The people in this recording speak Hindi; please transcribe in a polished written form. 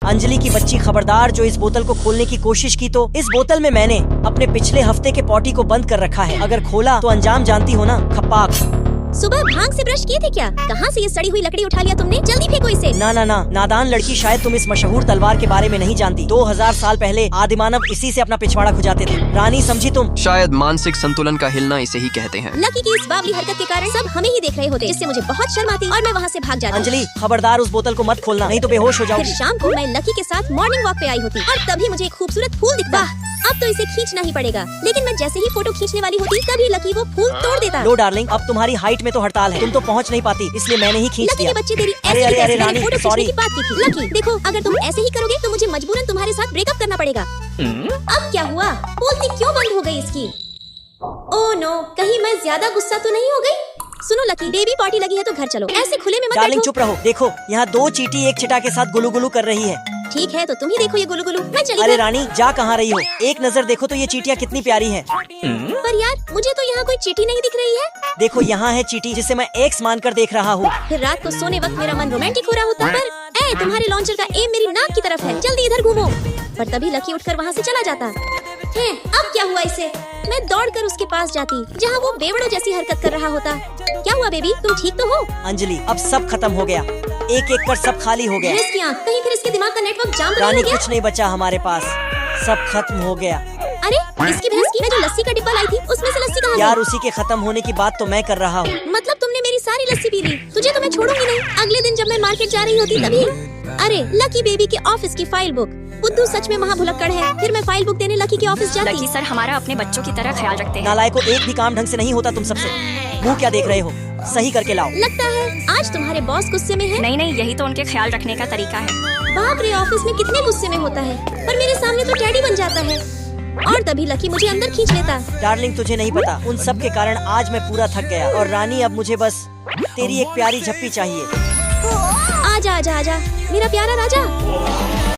अंजलि की बच्ची खबरदार जो इस बोतल को खोलने की कोशिश की तो इस बोतल में मैंने अपने पिछले हफ्ते के पॉटी को बंद कर रखा है। अगर खोला तो अंजाम जानती हो ना, खपाक। सुबह भांग से ब्रश किए थे क्या? कहाँ से ये सड़ी हुई लकड़ी उठा लिया तुमने? जल्दी फेंको इसे। ना ना ना, नादान लड़की, शायद तुम इस मशहूर तलवार के बारे में नहीं जानती। 2000 साल पहले आदिमानव इसी से अपना पिछवाड़ा खुजाते थे। रानी समझी तुम? शायद मानसिक संतुलन का हिलना इसे ही कहते हैं। लकी की इस बावली हरकत के कारण सब हमें ही देख रहे होते, जिससे मुझे बहुत शर्म आती और मैं वहाँ से भाग जाती। अंजलि खबरदार उस बोतल को मत खोलना, नहीं तो बेहोश हो फिर जाओगी। शाम को मैं लकी के साथ मॉर्निंग वॉक पे आई होती और तभी मुझे एक खूबसूरत फूल दिखता। अब तो इसे खींचना ही पड़ेगा, लेकिन मैं जैसे ही फोटो खींचने वाली होती तभी लकी वो फूल तोड़ देता। लो डार्लिंग, अब तुम्हारी हाइट में तो हड़ताल है, तुम तो पहुंच नहीं पाती, इसलिए मैंने ही खींच लकी दिया। के बच्चे तेरी अरे ऐसी अरे अरे मैंने रानी, फोटो खींचने सॉरी। की बात की थी। लकी देखो, अगर तुम ऐसे ही करोगे तो मुझे मजबूरन तुम्हारे साथ ब्रेकअप करना पड़ेगा। अब क्या हुआ? बोलती क्यों बंद हो गई इसकी? ओह नो, कहीं मैं ज्यादा गुस्सा तो नहीं हो गई? सुनो लकी, बेबी पार्टी लगी है तो घर चलो, ऐसे खुले में मत डार्लिंग बैठो। चुप रहो, देखो यहाँ 2 चींटी एक चिटा के साथ गुलू गुलू कर रही है। ठीक है तो तुम ही देखो ये गुलू गुलू, मैं चली अरे गई। रानी जा कहाँ रही हो? एक नजर देखो तो ये चींटियाँ कितनी प्यारी हैं। पर यार मुझे तो यहाँ कोई चींटी नहीं दिख रही है। देखो यहाँ है चींटी जिसे मैं एक्स मानकर देख रहा हूँ। फिर रात को सोने वक्त मेरा मन रोमांटिक हो रहा होता, पर तुम्हारे लॉन्चर का एम मेरी नाक की तरफ है, जल्दी इधर घूमो। पर तभी लकी उठकर वहाँ से चला जाता है। अब क्या हुआ इसे? मैं दौड़कर उसके पास जाती जहाँ वो बेवड़ों जैसी हरकत कर रहा होता। क्या हुआ बेबी, तुम ठीक तो हो? अंजलि अब सब खत्म हो गया, एक एक कर सब खाली हो गया। भैंस की आँख, कहीं फिर इसके दिमाग का नेटवर्क जाम तो नहीं रानी हो गया? कुछ नहीं बचा हमारे पास, सब खत्म हो गया। अरे इसकी भैंस की, मैं जो लस्सी का डिब्बा लाई थी उसमें से लस्सी कहाँ यार गई? उसी के खत्म होने की बात तो मैं कर रहा हूँ। मतलब तुमने मेरी सारी लस्सी पी ली? तुझे तो मैं छोड़ूंगी नहीं। अगले दिन जब मैं मार्केट जा रही होती तभी अरे लकी बेबी के ऑफिस की फाइल बुक। बुद्धू सच में महाभुलक्कड़ है। फिर मैं फाइल बुक देने लकी के ऑफिस जाती। लकी सर हमारा अपने बच्चों की तरह ख्याल रखते हैं। नालायकों, एक भी काम ढंग से नहीं होता तुम सबसे। मुंह क्या देख रहे हो? सही करके लाओ। लगता है आज तुम्हारे बॉस गुस्से में है। नहीं नहीं, यही तो उनके ख्याल रखने का तरीका है। बाप रे, ऑफिस में कितने गुस्से में होता है, पर मेरे सामने तो डैडी बन जाता है। और तभी लकी मुझे अंदर खींच लेता। डार्लिंग तुझे नहीं पता, उन सब के कारण आज मैं पूरा थक गया। और रानी अब मुझे बस तेरी एक प्यारी झप्पी चाहिए। आजा आजा आजा मेरा प्यारा राजा।